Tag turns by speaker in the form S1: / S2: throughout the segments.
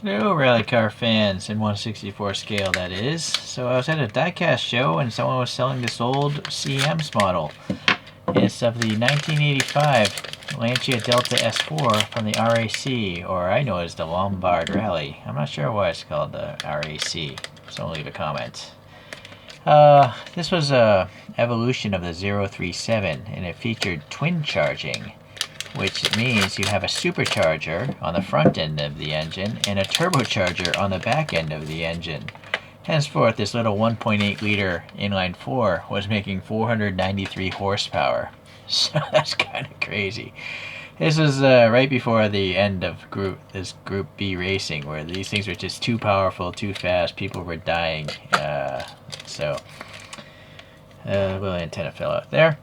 S1: Hello, rally car fans in 1/64 scale, that is. So I was at a diecast show and someone was selling this old CM's model. It's of the 1985 Lancia Delta S4 from the RAC, or I know it as the Lombard Rally. I'm not sure why it's called the RAC, so leave a comment. This was a evolution of the 037, and it featured twin charging, which means you have a supercharger on the front end of the engine and a turbocharger on the back end of the engine. Henceforth, this little 1.8 liter inline 4 was making 493 horsepower. So that's kind of crazy. This was right before the end of Group B racing, where these things were just too powerful, too fast. People were dying. Well, antenna fell out there.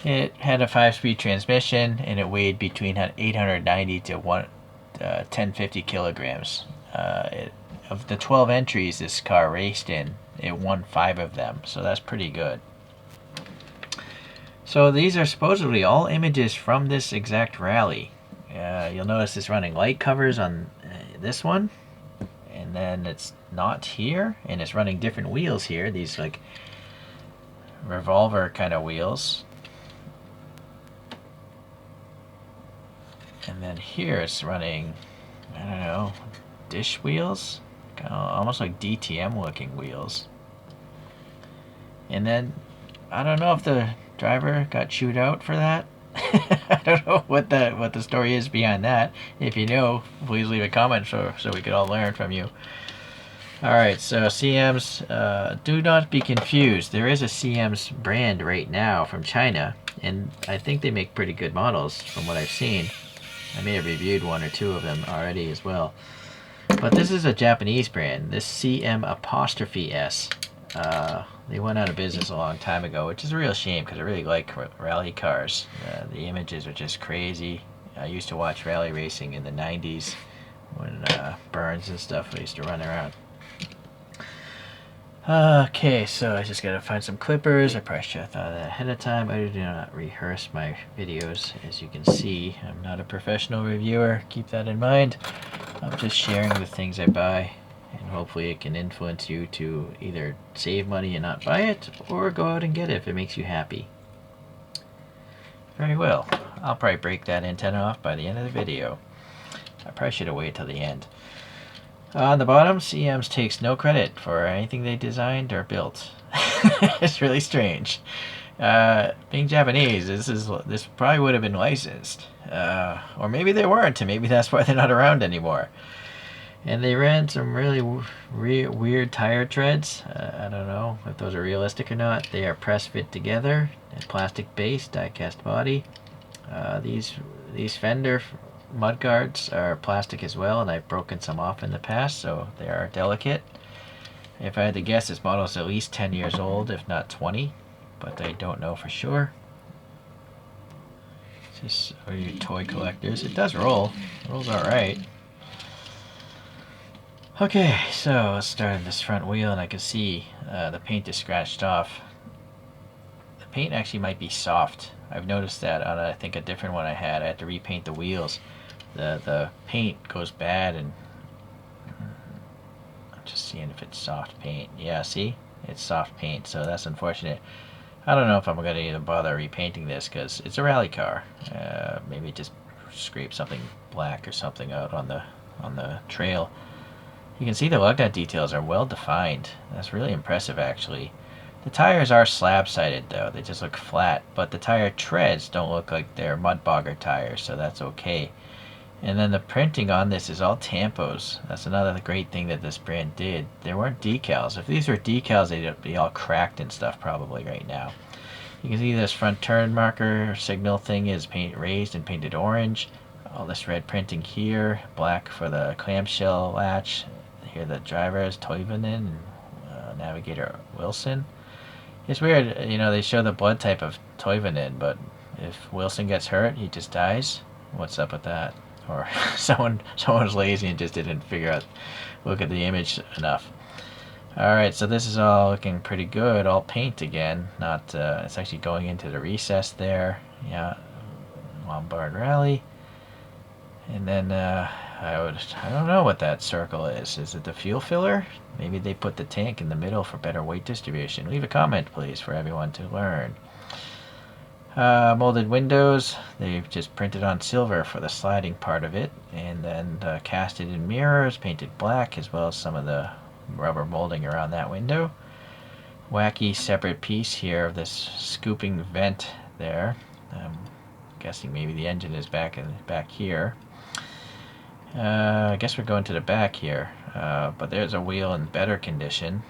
S1: It had a 5-speed transmission, and it weighed between 890 to 1050 kilograms. Of the 12 entries this car raced in, it won 5 of them, so that's pretty good. So these are supposedly all images from this exact rally. You'll notice it's running light covers on this one, and then it's not here, and it's running different wheels here, these like revolver kind of wheels. And then here it's running, I don't know, dish wheels? Almost like DTM looking wheels. And then, I don't know if the driver got chewed out for that. I don't know what the story is behind that. If you know, please leave a comment so we could all learn from you. Alright, so CM's, do not be confused. There is a CM's brand right now from China, and I think they make pretty good models from what I've seen. I may have reviewed 1 or 2 of them already as well. But this is a Japanese brand, this CM apostrophe S. They went out of business a long time ago, which is a real shame because I really like rally cars. The images are just crazy. I used to watch rally racing in the 90s when Burns and stuff used to run around. Okay, so I just gotta find some clippers. I probably should have thought of that ahead of time. I do not rehearse my videos, as you can see. I'm not a professional reviewer, keep that in mind. I'm just sharing the things I buy, and hopefully it can influence you to either save money and not buy it, or go out and get it if it makes you happy. Very well. I'll probably break that antenna off by the end of the video. I probably should have waited till the end. On the bottom, CM's takes no credit for anything they designed or built. It's really strange. Being Japanese, this probably would have been licensed. Or maybe they weren't, and maybe that's why they're not around anymore. And they ran some really weird tire treads. I don't know if those are realistic or not. They are press fit together, and plastic base, die-cast body. These fender mud guards are plastic as well, and I've broken some off in the past, so they are delicate. If I had to guess, this model is at least 10 years old, if not 20, but I don't know for sure. Just for your toy collectors. It does roll. It rolls alright. Okay, so let's start on this front wheel, and I can see the paint is scratched off. The paint actually might be soft. I've noticed that on, I think, a different one I had to repaint the wheels. The paint goes bad, and I'm just seeing if it's soft paint. Yeah, see? It's soft paint, so that's unfortunate. I don't know if I'm going to even bother repainting this because it's a rally car. Maybe just scrape something black or something out on the trail. You can see the lug nut details are well defined. That's really impressive, actually. The tires are slab-sided though, they just look flat, but the tire treads don't look like they're mud bogger tires, so that's okay. And then the printing on this is all tampos. That's another great thing that this brand did. There weren't decals. If these were decals, they'd be all cracked and stuff probably right now. You can see this front turn marker signal thing is raised and painted orange. All this red printing here, black for the clamshell latch. Here the driver is Toivonen and navigator Wilson. It's weird, you know, they show the blood type of Toivonen, but if Wilson gets hurt, he just dies. What's up with that? Or someone was lazy and just didn't look at the image enough. Alright, so this is all looking pretty good. All paint again. Not it's actually going into the recess there. Yeah, Lombard Rally. And then I don't know what that circle is. Is it the fuel filler? Maybe they put the tank in the middle for better weight distribution. Leave a comment, please, for everyone to learn. Molded windows, they've just printed on silver for the sliding part of it, and then casted in mirrors, painted black, as well as some of the rubber molding around that window. Wacky separate piece here of this scooping vent there. I'm guessing maybe the engine is back here. I guess we're going to the back here, but there's a wheel in better condition.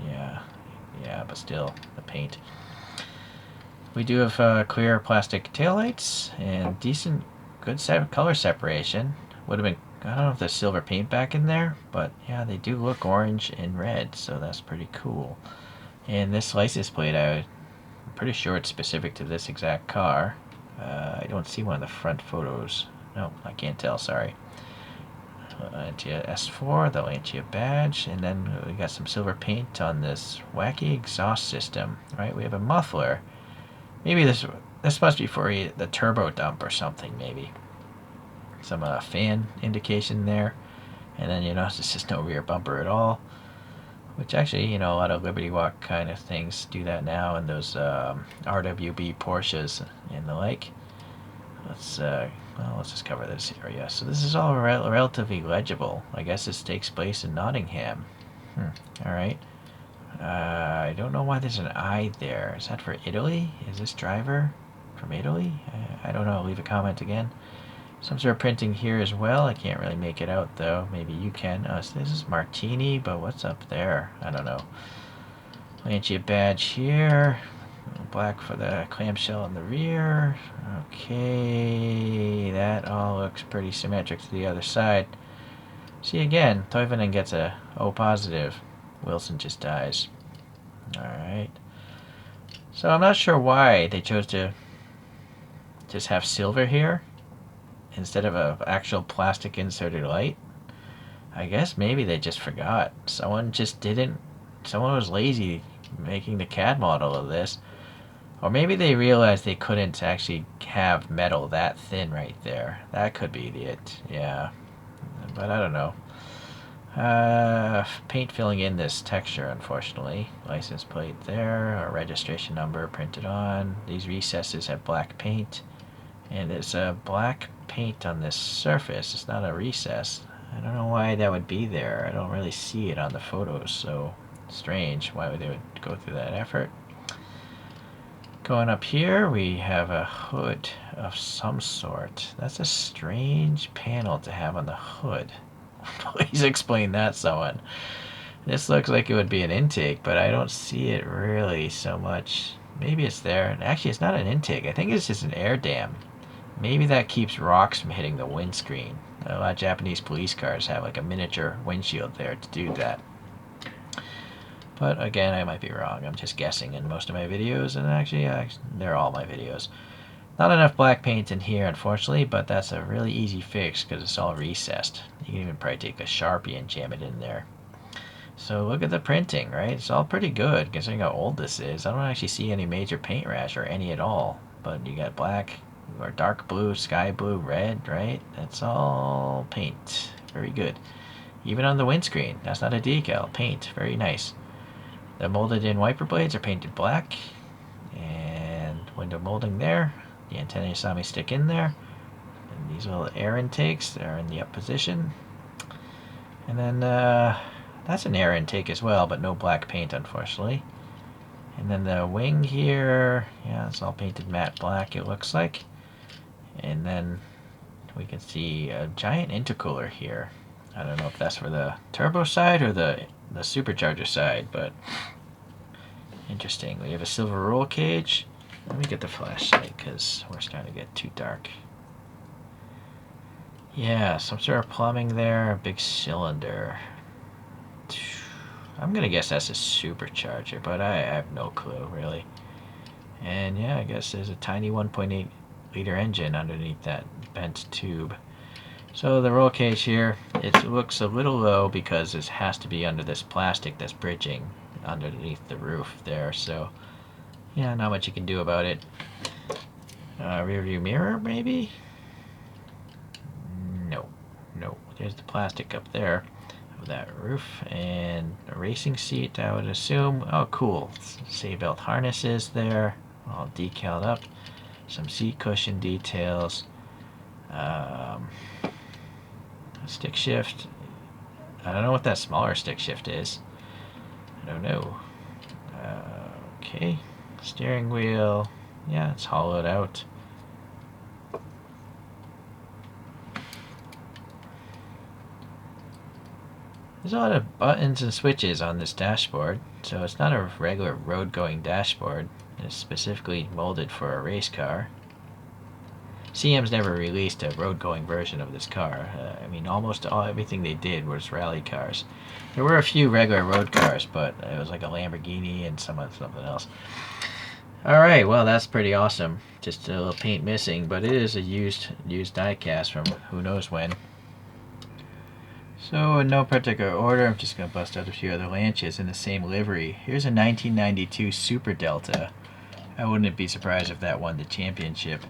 S1: Yeah, but still, the paint. We do have clear plastic taillights and decent, good color separation. Would have been, I don't know if there's silver paint back in there, but yeah, they do look orange and red, so that's pretty cool. And this license plate, I'm pretty sure it's specific to this exact car. I don't see one of the front photos. No, I can't tell, sorry. Lancia S4, the Lancia badge, and then we got some silver paint on this wacky exhaust system, right? We have a muffler. Maybe this must be for the turbo dump or something, maybe. Some fan indication there. And then, there's just no rear bumper at all. Which actually, a lot of Liberty Walk kind of things do that now, and those RWB Porsches and the like. Let's just cover this area. So this is all relatively legible. I guess this takes place in Nottingham. Alright. I don't know why there's an I there. Is that for Italy? Is this driver from Italy? I don't know. Leave a comment again. Some sort of printing here as well. I can't really make it out though. Maybe you can. Oh, so this is Martini, but what's up there? I don't know. Lancia badge here. Black for the clamshell in the rear. Okay, that all looks pretty symmetric to the other side. See again, Toivonen gets a O positive. Wilson just dies. Alright. So I'm not sure why they chose to just have silver here instead of an actual plastic inserted light. I guess maybe they just forgot. Someone was lazy making the CAD model of this. Or maybe they realized they couldn't actually have metal that thin right there. That could be it, yeah. But I don't know. Paint filling in this texture, unfortunately. License plate there, our registration number printed on. These recesses have black paint, and there's a black paint on this surface. It's not a recess. I don't know why that would be there. I don't really see it on the photos, so strange why would they go through that effort. Going up here, we have a hood of some sort. That's a strange panel to have on the hood. Please explain that, someone. This looks like it would be an intake, but I don't see it really so much. Maybe it's there. Actually, it's not an intake. I think it's just an air dam. Maybe that keeps rocks from hitting the windscreen. A lot of Japanese police cars have like a miniature windshield there to do that. But again, I might be wrong. I'm just guessing in most of my videos, and actually, they're all my videos. Not enough black paint in here, unfortunately, but that's a really easy fix because it's all recessed. You can even probably take a Sharpie and jam it in there. So look at the printing, right? It's all pretty good considering how old this is. I don't actually see any major paint rash or any at all. But you got black or dark blue, sky blue, red, right? That's all paint. Very good. Even on the windscreen. That's not a decal. Paint. Very nice. The molded in wiper blades are painted black. And window molding there. The antenna you saw me stick in there. And these little air intakes, they're in the up position. And then that's an air intake as well, but no black paint, unfortunately. And then the wing here, yeah, it's all painted matte black, it looks like. And then we can see a giant intercooler here. I don't know if that's for the turbo side or the supercharger side, but interesting. We have a silver roll cage. Let me get the flashlight because we're starting to get too dark. Yeah, some sort of plumbing there, a big cylinder. I'm gonna guess that's a supercharger, but I have no clue really. And yeah, I guess there's a tiny 1.8 liter engine underneath that bent tube. So the roll cage here, it looks a little low because it has to be under this plastic that's bridging underneath the roof there. So yeah, not much you can do about it. Rear view mirror maybe? No. there's the plastic up there of that roof, and a racing seat, I would assume. Oh, cool. Save belt harnesses there, all decaled up. Some seat cushion details. Stick shift. I don't know what that smaller stick shift is. I don't know. Okay. Steering wheel. Yeah, it's hollowed out. There's a lot of buttons and switches on this dashboard, so it's not a regular road-going dashboard. It's specifically molded for a race car. CM's never released a road-going version of this car. I mean, almost everything they did was rally cars. There were a few regular road cars, but it was like a Lamborghini and something else. Alright, well, that's pretty awesome. Just a little paint missing, but it is a used diecast from who knows when. So, in no particular order, I'm just going to bust out a few other Lancias in the same livery. Here's a 1992 Super Delta. I wouldn't be surprised if that won the championship.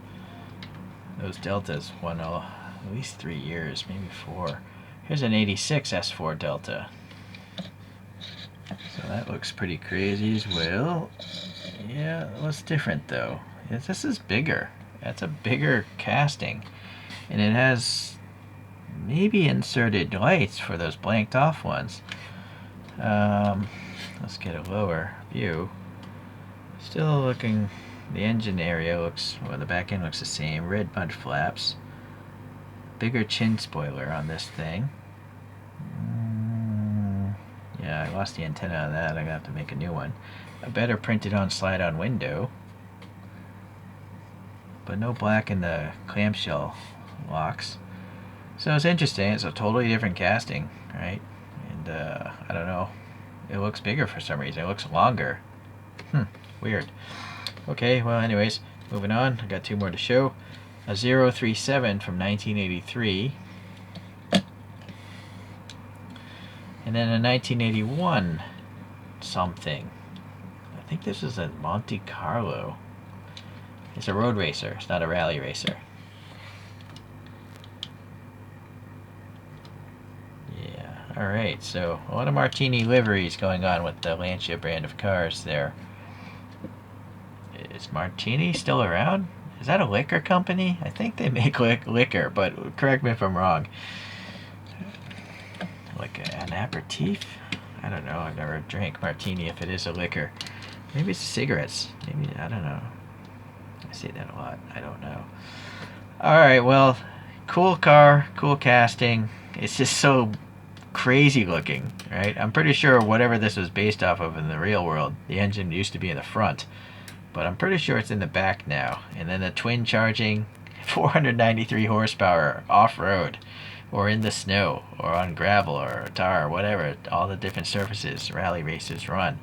S1: Those Deltas won at least 3 years, maybe 4. Here's an 86 S4 Delta. So that looks pretty crazy as well. Yeah, what's different though? This is bigger. That's a bigger casting. And it has maybe inserted lights for those blanked off ones. Let's get a lower view. Still looking, the engine area looks, well, the back end looks the same. Red mud flaps. Bigger chin spoiler on this thing. Yeah, I lost the antenna on that. I'm going to have to make a new one. A better printed on slide-on window. But no black in the clamshell locks. So it's interesting. It's a totally different casting, right? And I don't know. It looks bigger for some reason. It looks longer. Weird. Okay, well, anyways, moving on. I got 2 more to show. A 037 from 1983. And then a 1981 something. I think this is a Monte Carlo. It's a road racer. It's not a rally racer. Yeah. Alright, so a lot of Martini liveries going on with the Lancia brand of cars there. Is Martini still around? Is that a liquor company? I think they make liquor, but correct me if I'm wrong. Like an aperitif? I don't know. I've never drank Martini if it is a liquor. Maybe it's cigarettes. Maybe, I don't know. I say that a lot. I don't know. Alright, well, cool car, cool casting. It's just so crazy looking, right? I'm pretty sure whatever this was based off of in the real world, the engine used to be in the front. But I'm pretty sure it's in the back now. And then the twin charging, 493 horsepower off-road, or in the snow, or on gravel, or tar, or whatever, all the different surfaces rally racers run.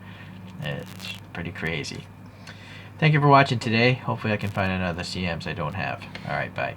S1: It's pretty crazy. Thank you for watching today. Hopefully I can find another CMs I don't have. Alright, bye.